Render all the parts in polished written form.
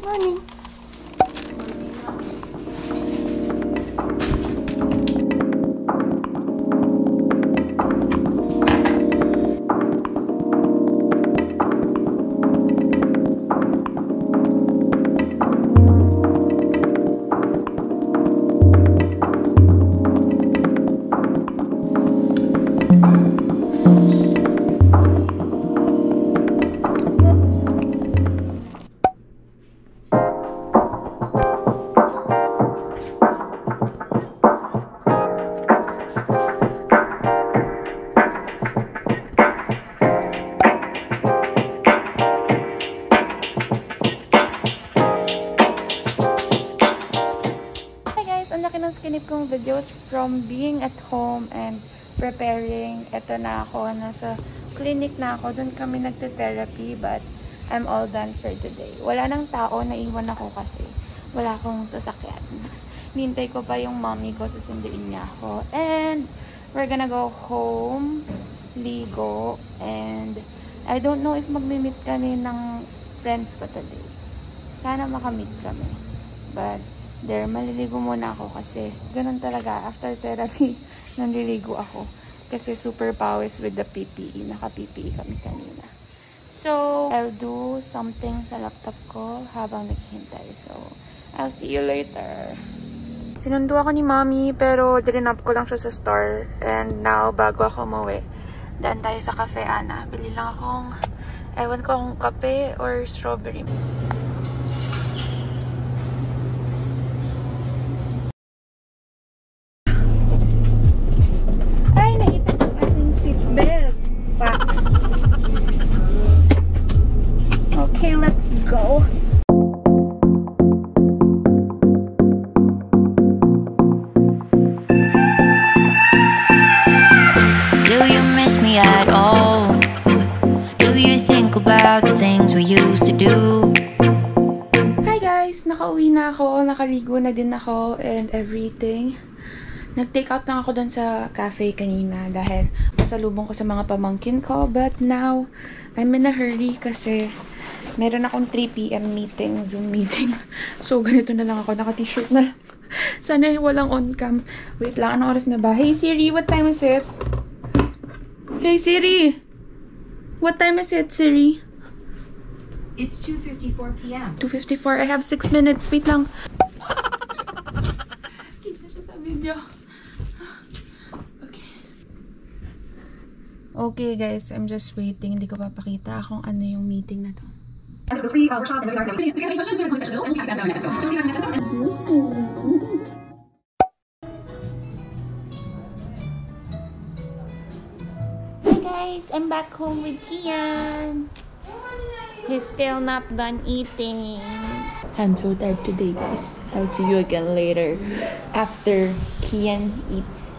Morning. Skinip kong videos from being at home and preparing. Ito na ako, nasa clinic na ako. Doon kami nagte-therapy, but I'm all done for today. Wala nang tao, naiwan ako kasi wala akong sasakyan. Nintay ko pa yung mommy ko, susunduin niya ako. And we're gonna go home, ligo, and I don't know if magmi-meet kami ng friends ko today. Sana makamit kami. But there, maliligo muna ako kasi ganun talaga. After therapy, naliligo ako. Kasi super pawis with the PPE. Naka-PPE kami kanina. So, I'll do something sa laptop ko habang naghihintay. So, I'll see you later. Sinundo ako ni mommy pero dirinap ko lang siya sa store. And now, bago ako umuwi, daan tayo sa Cafe Ana. Bili lang akong, ewan ko kung kape or strawberry. Okay, let's go. Do you miss me at all? Do you think about the things we used to do? Hi guys! Nakauwi na ako, nakaligo na din ako and everything. Nag-take out lang ako dun sa cafe kanina dahil masalubong ko sa mga pamangkin ko. But now, I'm in a hurry kasi meron akong 3 PM meeting, Zoom meeting. So, ganito na lang ako. Naka-t-shirt na lang. Sana walang on-cam. Wait lang, anong oras na ba? Hey Siri, what time is it? Hey Siri! What time is it, Siri? It's 2:54 p.m. 2:54. I have 6 minutes. Wait lang. Kita siya sa video. Okay guys, I'm just waiting. Hindi ko papakita kung ano yung meeting na to. Hey guys, I'm back home with Kian. He's still not done eating. I'm so tired today guys. I'll see you again later after Kian eats.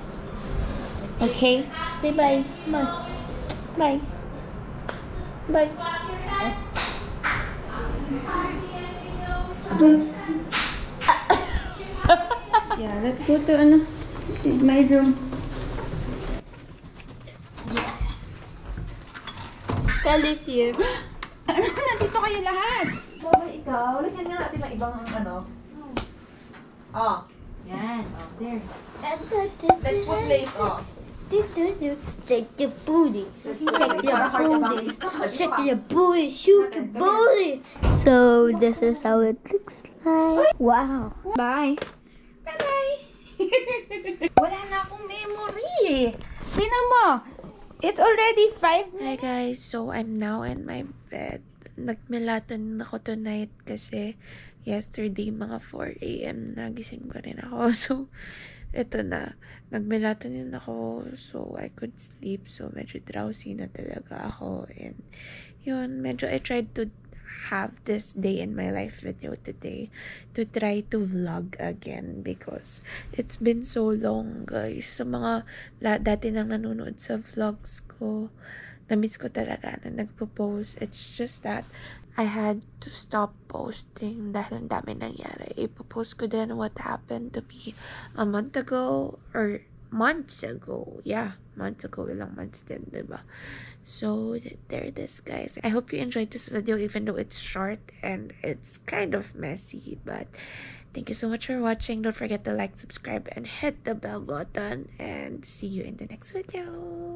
Okay? Say bye. Bye. Bye. Bye. Yeah, let's go to my room. Yeah. Kelly's here. Nandito kayo lahat. Bye, ikaw. Lagyan nga natin ng ibang Oh. Yan. Oh, there. Let's put lace off. Shake your booty, shake your booty, shake your booty, shoot your booty. So this is how it looks like. Wow. Bye. Bye-bye. Wala na akong memory. Tingnan mo. It's already 5. Hi guys. So I'm now in my bed. Nagmelatonin ako tonight kasi yesterday mga 4 AM nagising pa rin ako. So ito na, nag-melatonin ako so I could sleep. So medyo drowsy na talaga ako. And yun, medyo I tried to have this day in my life video today to try to vlog again because it's been so long guys. Sa mga dati nang nanonood sa vlogs ko, na-miss ko talaga na nagpo-post. It's just that I had to stop posting dahil ang dami nangyari. Ipopost ko din what happened to me a month ago or months ago. Yeah, months ago. Ilang months din, diba? So, there it is, guys. I hope you enjoyed this video, even though it's short and it's kind of messy. But thank you so much for watching. Don't forget to like, subscribe, and hit the bell button. And see you in the next video.